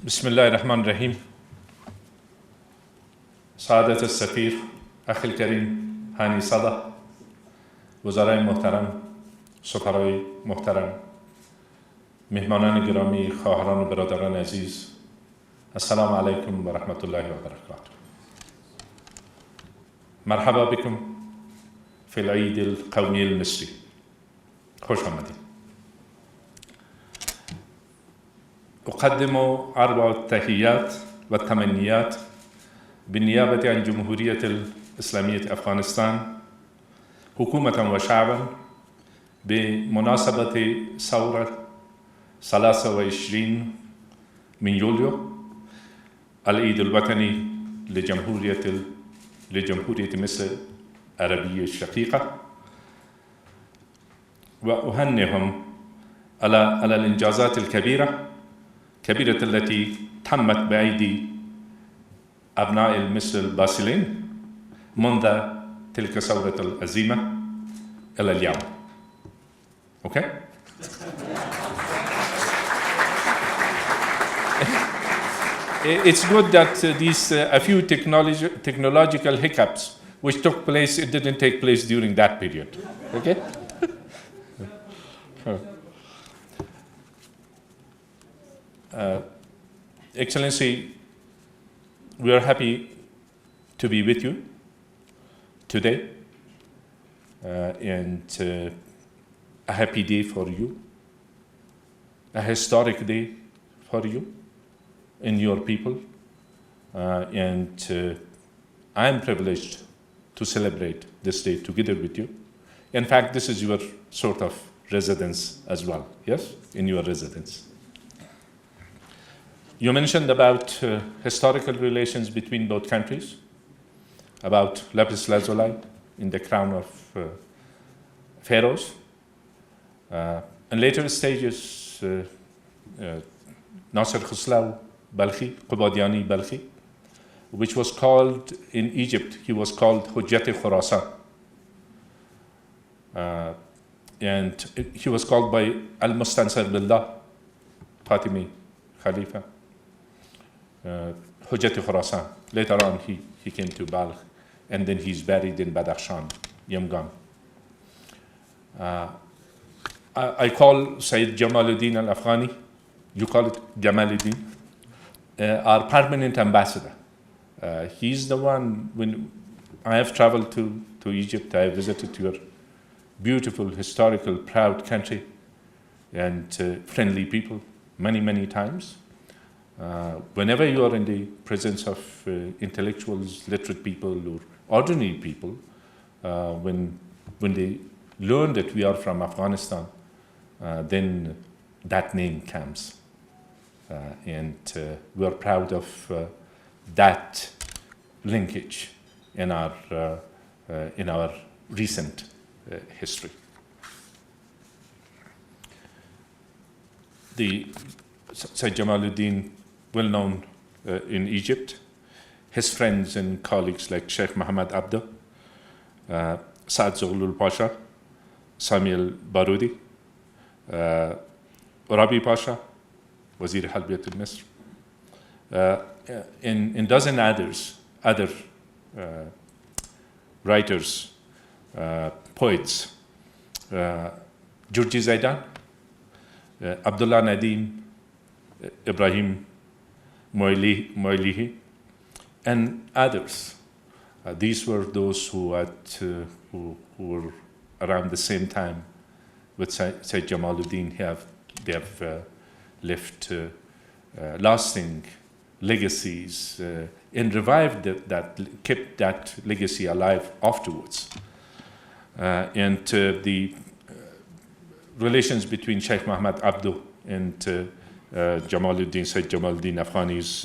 بسم الله الرحمن الرحیم. سعادت السفیر اخی الکریم هانی صدى، وزرای محترم، سفرای محترم، مهمانان گرامی، خواهران و برادران عزیز، السلام علیکم و رحمت الله و برکاته. مرحبا بكم في العيد القومي المصري. خوش آمدید. أقدم أربع التحيات والتمنيات بالنيابة عن جمهورية الإسلامية أفغانستان حكومة وشعبا بمناسبة ثورة 23 من يوليو العيد الوطني لجمهورية مصر العربية الشقيقة، وأهنئهم على الإنجازات الكبيرة التي تمت بأيدي أبناء مصر الباسلين منذ تلك الثورة العظيمة إلى اليوم. Okay? It's good that these a few technological hiccups which took place, it didn't take place during that period. Okay? Excellency, we are happy to be with you today, and a happy day for you, a historic day for you and your people, and I am privileged to celebrate this day together with you. In fact, this is your sort of residence as well, yes, in your residence. You mentioned about historical relations between both countries, about lapis lazuli in the crown of pharaohs. In later stages, Nasser Khuslaw Balkhi, Qubadiani Balkhi, which was called in Egypt, he was called Hujjat Khurasan. And he was called by Al-Mustansir Billah, Fatimi Khalifa, Hujjat Khurasan. Later on, he came to Balkh, and then he's buried in Badakhshan, Yamgan. I call Sayyid Jamaluddin al-Afghani, you call it Jamaluddin, our permanent ambassador. He's the one, when I have traveled to Egypt, I have visited your beautiful, historical, proud country and friendly people many times. Whenever you are in the presence of intellectuals, literate people, or ordinary people, when they learn that we are from Afghanistan, then that name comes. And we are proud of that linkage in our recent history. The Sayyid Jamaluddin, well known in Egypt, his friends and colleagues like Sheikh Mohammed Abdo, Saad Zaghlul Pasha, Samuel Barudi, Rabi Pasha, Wazir Halbiyat al-Misr, in dozen other writers, poets, Jurji Zaidan, Abdullah Nadim, Ibrahim Moilihi, and others. These were those who were around the same time with Sayyid Jamaluddin. They have left lasting legacies and revived kept that legacy alive afterwards. And the relations between Sheikh Mohammed Abdo and Jamaluddin, Sayyid Jamaluddin Afghani is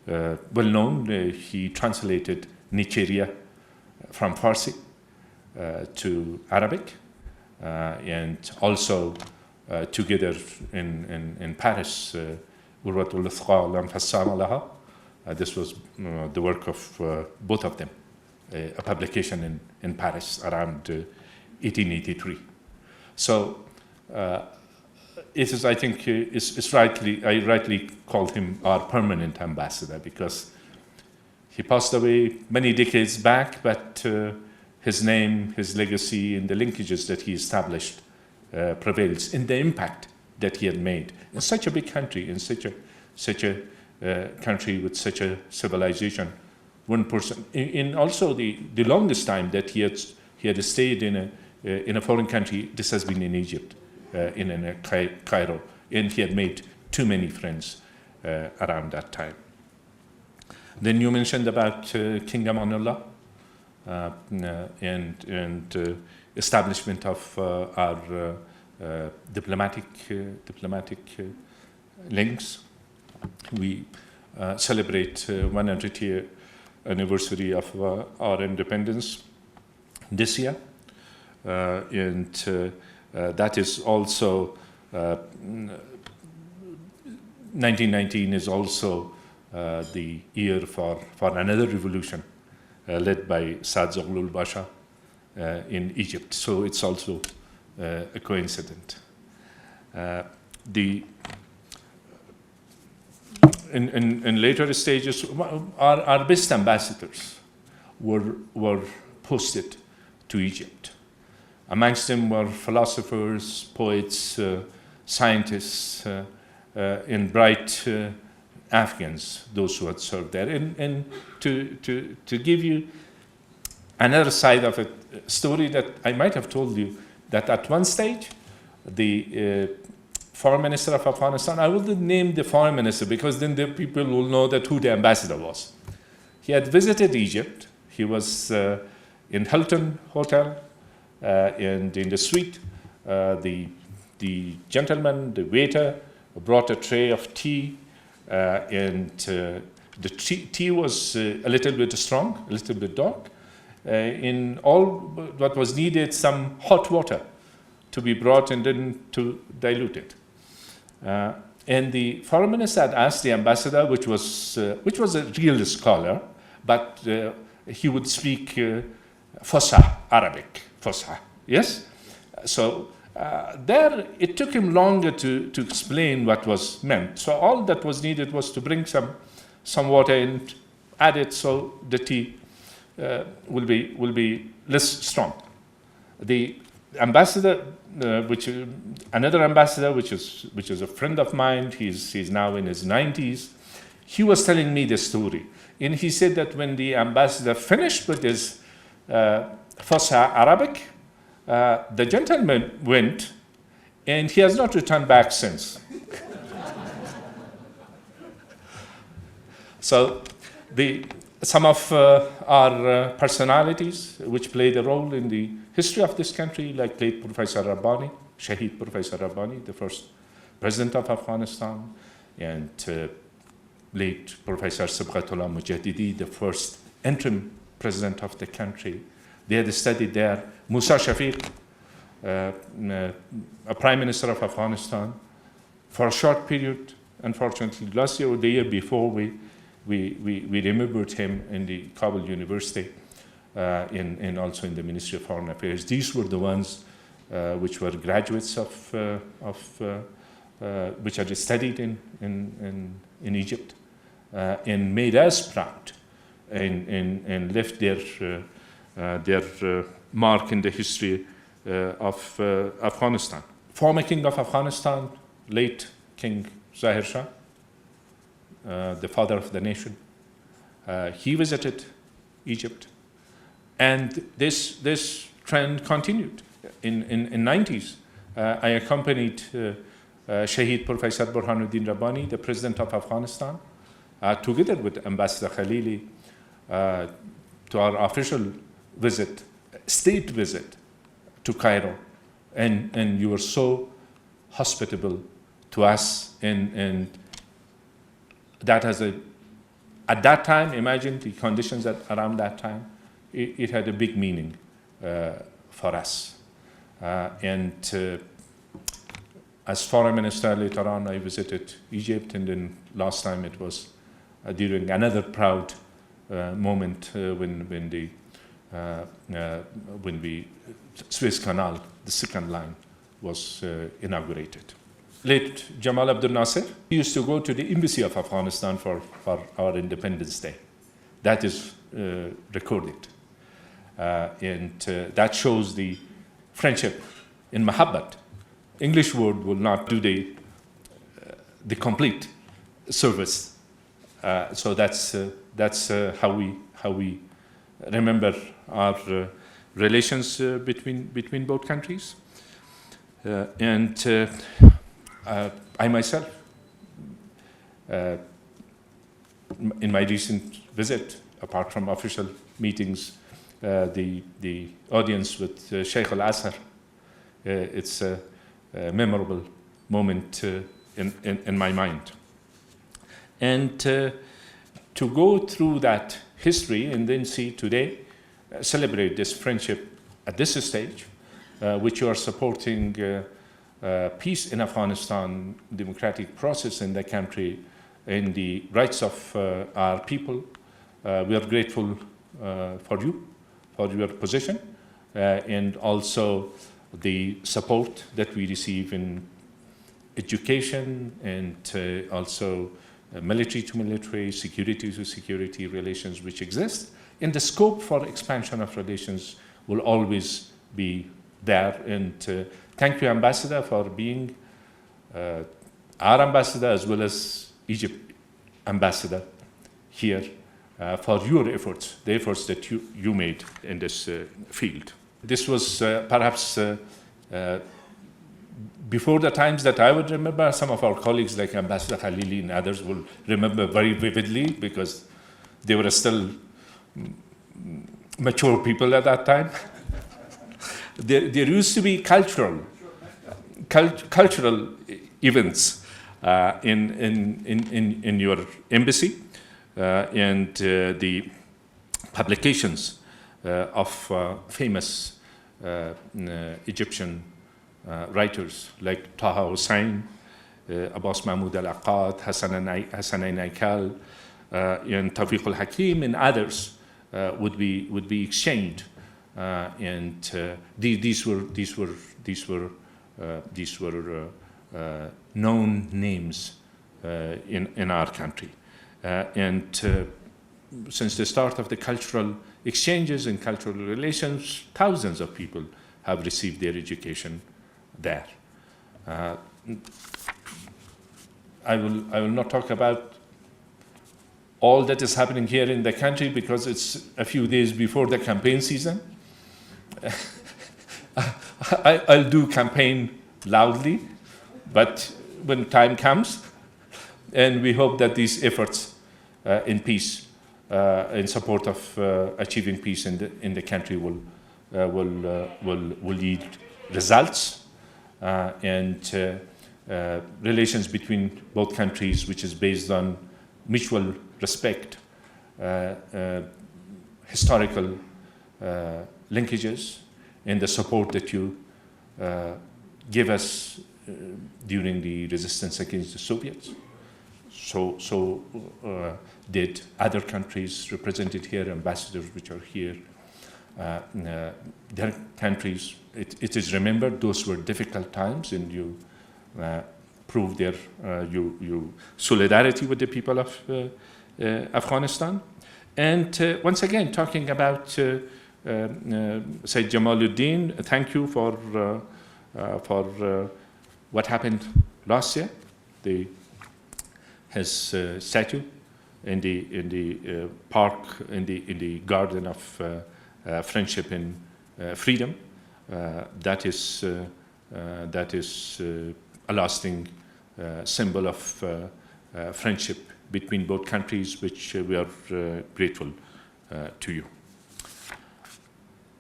well known. He translated Nigeria from Farsi to Arabic, and also together in Paris, Urwatul Uthqa Lam Fassama Laha. This was the work of both of them, a publication in Paris around 1883. So it is, I think, I rightly called him our permanent ambassador, because he passed away many decades back, but his name, his legacy, and the linkages that he established prevails in the impact that he had made in such a big country, in such a country with such a civilization. One person, in also the longest time that he had stayed in a foreign country, this has been in Egypt, in Cairo, and he had made too many friends around that time. Then you mentioned about King Amanullah and establishment of our diplomatic links. We celebrate 100th year anniversary of our independence this year, and that is also 1919 is also the year for another revolution led by Saad Zaghlul Basha in Egypt. So it's also a coincidence. In later stages, our best ambassadors were posted to Egypt. Amongst them were philosophers, poets, scientists, and bright Afghans, those who had served there. And to give you another side of a story that I might have told you, that at one stage, the foreign minister of Afghanistan, I wouldn't name the foreign minister because then the people will know that who the ambassador was. He had visited Egypt. He was in Hilton Hotel, and in the suite, the gentleman, the waiter, brought a tray of tea, and the tea was a little bit strong, a little bit dark. In all what was needed, some hot water to be brought and then to dilute it. And the foreign minister had asked the ambassador, which was a real scholar, but he would speak Fusha, Arabic, Fusha, yes? So there, it took him longer to explain what was meant. So all that was needed was to bring some water and add it so the tea will be less strong. The ambassador, another ambassador, which is a friend of mine, he's now in his 90s, he was telling me the story. And he said that when the ambassador finished with his Fusha Arabic, the gentleman went, and he has not returned back since. So some of our personalities which played a role in the history of this country, like late Professor Rabbani, Shaheed Professor Rabbani, the first president of Afghanistan, and late Professor Sabghatullah Mujaddidi, the first interim president of the country. They had studied there. Musa Shafiq, a prime minister of Afghanistan, for a short period, unfortunately, last year or the year before, we remembered him in the Kabul University and also in the Ministry of Foreign Affairs. These were the ones which were graduates which had studied in Egypt and made us proud and left their mark in the history of Afghanistan. Former king of Afghanistan, late King Zahir Shah, the father of the nation, he visited Egypt, and this trend continued. In 90s, I accompanied Shaheed Professor Burhanuddin Rabbani, the president of Afghanistan, together with Ambassador Khalili, to our official visit, state visit to Cairo, and you were so hospitable to us, and that has at that time, imagine the conditions around that time, it had a big meaning for us. And as foreign minister later on, I visited Egypt, and then last time it was during another proud moment when the Suez Canal, the second line, was inaugurated. late Jamal Abdel Nasser used to go to the embassy of Afghanistan for our Independence Day. That is recorded. And that shows the friendship in Mahabbat. English word will not do the complete service. So that's how we remember our relations between both countries. And I myself, in my recent visit, apart from official meetings, the audience with Sheikh Al-Azhar, it's a memorable moment in my mind. And to go through that history and then see today, celebrate this friendship at this stage, which you are supporting peace in Afghanistan, democratic process in the country, and the rights of our people. We are grateful for you, for your position, and also the support that we receive in education and also military to military, security to security relations which exist. And the scope for expansion of relations will always be there. And thank you, Ambassador, for being our ambassador as well as Egypt ambassador here for your efforts, the efforts that you made in this field. This was perhaps before the times that I would remember. Some of our colleagues like Ambassador Khalili and others will remember very vividly because they were still mature people at that time. There used to be cultural events in your embassy and the publications of famous Egyptian writers like Taha Hussein, Abbas Mahmoud al-Aqad, Hassanain Aikal, and Tawfiq al-Hakim, and others would be exchanged, and these were known names in our country, and since the start of the cultural exchanges and cultural relations, thousands of people have received their education there. I will not talk about all that is happening here in the country because it's a few days before the campaign season. I'll do campaign loudly, but when time comes, and we hope that these efforts in peace, in support of achieving peace in the country will yield results, and relations between both countries, which is based on mutual respect, historical linkages, and the support that you give us during the resistance against the Soviets. So did other countries represented here, ambassadors which are here. Their countries, it is remembered those were difficult times, and you proved their solidarity with the people of Afghanistan. And once again, talking about Sayyid Jamaluddin, thank you for what happened last year. His statue in the park, in the garden of friendship and freedom. That is a lasting symbol of friendship between both countries, which we are grateful to you.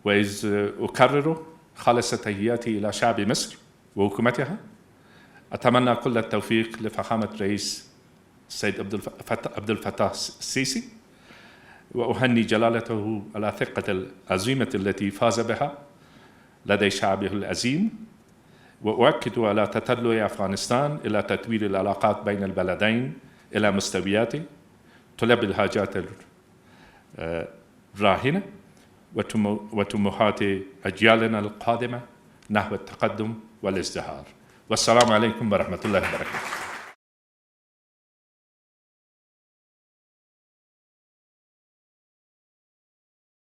وإذ أكرر خالص تحياتي إلى شعب مصر وحكومتها. أتمنى كل التوفيق لفخامة رئيس السيد عبد الفتاح السيسي، وأهني جلالته على الثقة العظيمة التي فاز بها لدى شعبه العظيم، وأؤكد على تطلع أفغانستان إلى تطوير العلاقات بين البلدين إلى مستويات تلبي الحاجات الراهنة وطموحات أجيالنا القادمة نحو التقدم والازدهار. Wassalamu alaikum wa rahmatullahi wa barakatuh.